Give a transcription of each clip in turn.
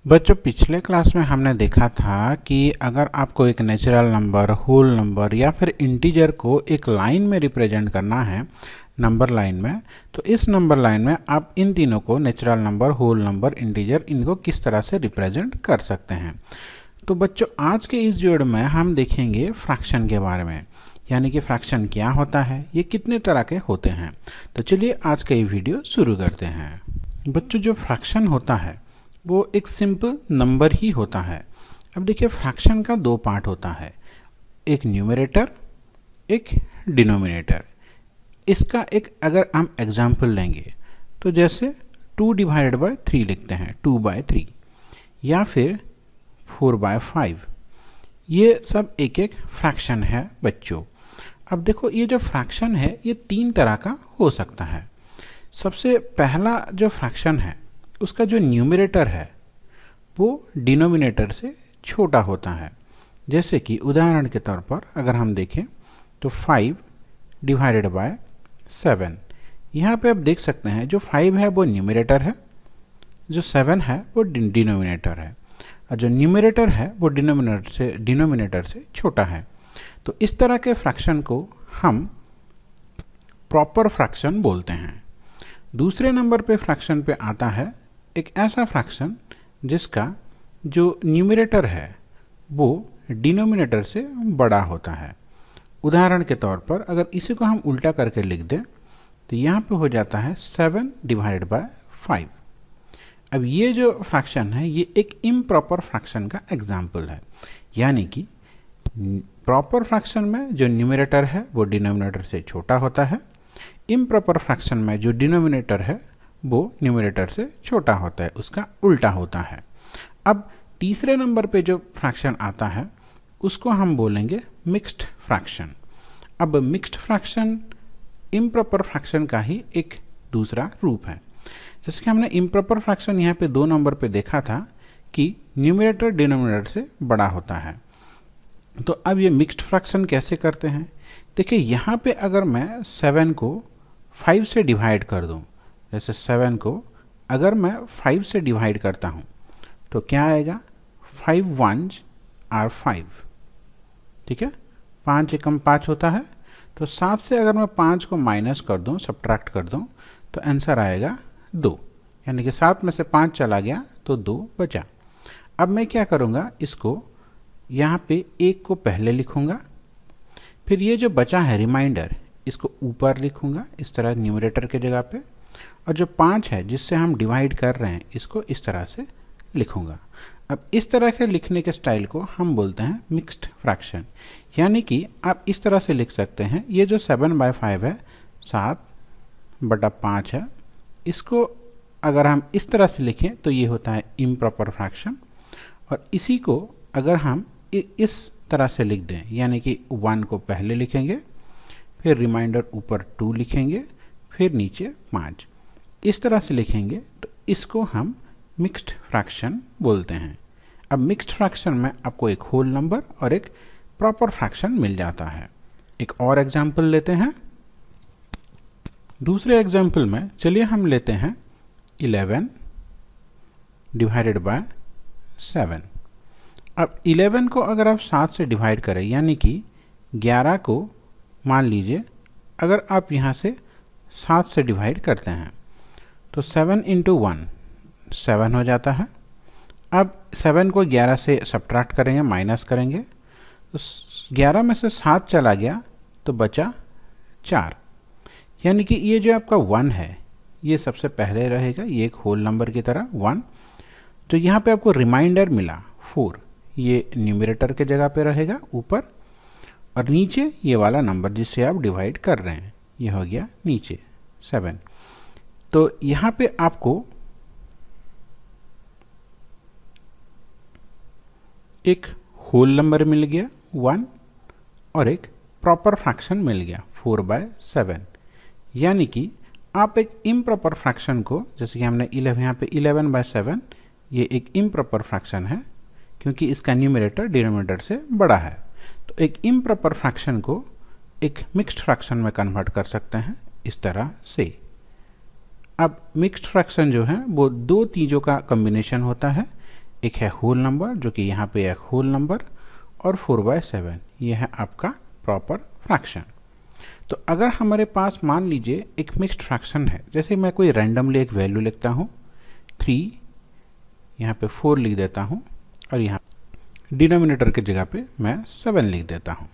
बच्चों पिछले क्लास में हमने देखा था कि अगर आपको एक नेचुरल नंबर, होल नंबर या फिर इंटीजर को एक लाइन में रिप्रेजेंट करना है, नंबर लाइन में, तो इस नंबर लाइन में आप इन तीनों को natural number, whole number, integer, इनको किस तरह से रिप्रेजेंट कर सकते हैं। तो बच्चों आज के इस वीडियो में हम देखेंगे फ्रैक्शन के बारे में, यानी कि फ्रैक्शन क्या होता है, ये कितने तरह के होते हैं। तो चलिए आज का ये वीडियो शुरू करते हैं। बच्चों जो फ्रैक्शन होता है वो एक सिंपल नंबर ही होता है। अब देखिए फ्रैक्शन का दो पार्ट होता है, एक न्यूमरेटर, एक डिनोमिनेटर। इसका एक अगर हम एग्जाम्पल लेंगे तो जैसे 2/3 लिखते हैं, 2/3, या फिर 4/5, ये सब एक एक फ्रैक्शन है बच्चों। अब देखो ये जो फ्रैक्शन है ये तीन तरह का हो सकता है। सबसे पहला जो फ्रैक्शन है उसका जो न्यूमरेटर है वो डिनोमिनेटर से छोटा होता है। जैसे कि उदाहरण के तौर पर अगर हम देखें तो 5/7, यहाँ पे आप देख सकते हैं जो 5 है वो न्यूमरेटर है, जो 7 है वो डिनोमिनेटर है, और जो न्यूमरेटर है वो डिनोमिनेटर से छोटा है। तो इस तरह के फ्रैक्शन को हम प्रॉपर फ्रैक्शन बोलते हैं। दूसरे नंबर पे फ्रैक्शन पे आता है एक ऐसा फ्रैक्शन जिसका जो न्यूमरेटर है वो डिनोमिनेटर से बड़ा होता है। उदाहरण के तौर पर अगर इसी को हम उल्टा करके लिख दें तो यहाँ पे हो जाता है 7/5। अब ये जो फ्रैक्शन है ये एक इम्प्रॉपर फ्रैक्शन का एग्जाम्पल है, यानी कि प्रॉपर फ्रैक्शन में जो न्यूमरेटर है वो डिनोमिनेटर से छोटा होता है, इम्प्रॉपर फ्रैक्शन में जो डिनोमिनेटर है वो न्यूमरेटर से छोटा होता है, उसका उल्टा होता है। अब तीसरे नंबर पे जो फ्रैक्शन आता है उसको हम बोलेंगे मिक्स्ड फ्रैक्शन। अब मिक्स्ड फ्रैक्शन इम्प्रॉपर फ्रैक्शन का ही एक दूसरा रूप है। जैसे कि हमने इम्प्रॉपर फ्रैक्शन यहाँ पे 2 नंबर पे देखा था कि न्यूमरेटर डिनोमिनेटर से बड़ा होता है। तो अब ये मिक्स्ड फ्रैक्शन कैसे करते हैं, देखिए यहाँ पे अगर मैं 7 को 5 से डिवाइड कर दूँ, जैसे 7 को अगर मैं 5 से डिवाइड करता हूँ तो क्या आएगा, 5 1s are 5, ठीक है, 5 एकम 5 होता है। तो 7 से अगर मैं 5 को माइनस कर दूँ, सब्ट्रैक्ट कर दूँ, तो आंसर आएगा 2, यानी कि 7 में से 5 चला गया तो 2 बचा। अब मैं क्या करूँगा, इसको यहाँ पे 1 को पहले लिखूँगा, फिर ये जो बचा है रिमाइंडर इसको ऊपर लिखूँगा इस तरह न्यूमरेटर के जगह पे, और जो 5 है जिससे हम डिवाइड कर रहे हैं इसको इस तरह से लिखूँगा। अब इस तरह के लिखने के स्टाइल को हम बोलते हैं मिक्स्ड फ्रैक्शन। यानी कि आप इस तरह से लिख सकते हैं, ये जो 7/5 है 7/5 है, इसको अगर हम इस तरह से लिखें तो ये होता है इम्प्रॉपर फ्रैक्शन। और इसी को अगर हम इस तरह से लिख दें, यानी कि 1 को पहले लिखेंगे, फिर रिमाइंडर ऊपर 2 लिखेंगे, फिर नीचे 5, इस तरह से लिखेंगे, तो इसको हम मिक्स्ड फ्रैक्शन बोलते हैं। अब मिक्स्ड फ्रैक्शन में आपको एक होल नंबर और एक प्रॉपर फ्रैक्शन मिल जाता है। एक और एग्जाम्पल लेते हैं। दूसरे एग्जाम्पल में चलिए हम लेते हैं 11/7। अब 11 को अगर आप 7 से डिवाइड करें, यानी कि 11 को मान लीजिए अगर आप यहाँ से 7 से डिवाइड करते हैं तो 7 × 1 7 हो जाता है। अब 7 को 11 से सब्ट्रैक्ट करेंगे, माइनस करेंगे, तो 11 में से 7 चला गया तो बचा 4, यानी कि ये जो आपका 1 है ये सबसे पहले रहेगा, ये एक होल नंबर की तरह 1। तो यहाँ पे आपको रिमाइंडर मिला 4, ये न्यूमरेटर के जगह पे रहेगा ऊपर, और नीचे ये वाला नंबर जिससे आप डिवाइड कर रहे हैं ये हो गया नीचे 7। तो यहाँ पे आपको एक होल नंबर मिल गया 1 और एक प्रॉपर फ्रैक्शन मिल गया 4/7। यानी कि आप एक इम्प्रॉपर फ्रैक्शन को, जैसे कि हमने 11 यहाँ पे 11/7, ये एक इम्प्रॉपर फ्रैक्शन है क्योंकि इसका न्यूमरेटर डिनोमिनेटर से बड़ा है। तो एक इम्प्रॉपर फ्रैक्शन को एक मिक्स्ड फ्रैक्शन में कन्वर्ट कर सकते हैं इस तरह से। अब मिक्स्ड फ्रैक्शन जो है वो दो चीज़ों का कॉम्बिनेशन होता है, एक है होल नंबर जो कि यहाँ पे एक होल नंबर, और 4/7 ये है आपका प्रॉपर फ्रैक्शन। तो अगर हमारे पास मान लीजिए एक मिक्स्ड फ्रैक्शन है, जैसे मैं कोई रैंडमली एक वैल्यू लिखता हूँ 3, यहाँ पे 4 लिख देता हूँ और यहाँ डिनोमिनेटर की जगह पे मैं 7 लिख देता हूँ,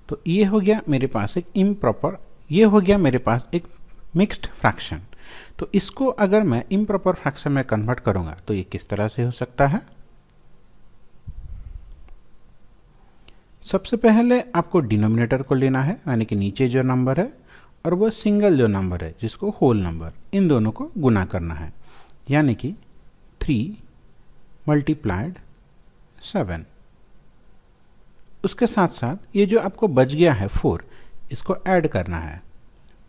तो ये हो गया मेरे पास एक इम्प्रॉपर, ये हो गया मेरे पास एक मिक्स्ड फ्रैक्शन। तो इसको अगर मैं इम्प्रॉपर फ्रैक्शन में कन्वर्ट करूंगा तो ये किस तरह से हो सकता है? सबसे पहले आपको डिनोमिनेटर को लेना है, यानी कि नीचे जो नंबर है और वो सिंगल जो नंबर है जिसको होल नंबर, इन दोनों को गुना करना है, यानी कि 3 × 7। उसके साथ साथ ये जो आपको बच गया है 4, इसको ऐड करना है,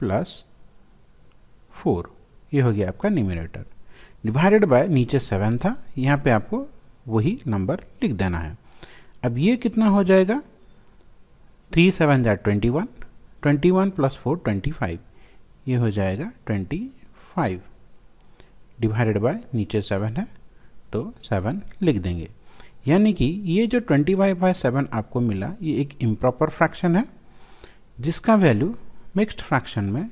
+4, ये हो गया आपका न्यूमरेटर, डिवाइडेड बाय नीचे 7 था, यहाँ पे आपको वही नंबर लिख देना है। अब ये कितना हो जाएगा? 3 7 21, 21 + 4 25, ये हो जाएगा 25, डिवाइडेड बाय नीचे 7 है तो 7 लिख देंगे। यानी कि ये जो 25/7 आपको मिला, ये एक इम्प्रॉपर फ्रैक्शन है जिसका वैल्यू मिक्स्ड फ्रैक्शन में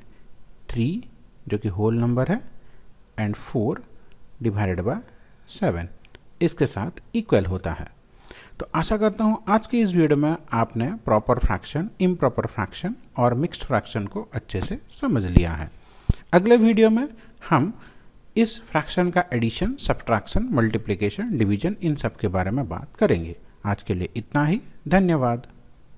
3 जो कि होल नंबर है एंड 4 डिवाइडेड बाय 7 इसके साथ इक्वल होता है। तो आशा करता हूँ आज के इस वीडियो में आपने प्रॉपर फ्रैक्शन, इम्प्रॉपर फ्रैक्शन और मिक्स्ड फ्रैक्शन को अच्छे से समझ लिया है। अगले वीडियो में हम इस फ्रैक्शन का एडिशन, सब्ट्रैक्शन, मल्टीप्लिकेशन, डिवीजन, इन सब के बारे में बात करेंगे। आज के लिए इतना ही, धन्यवाद।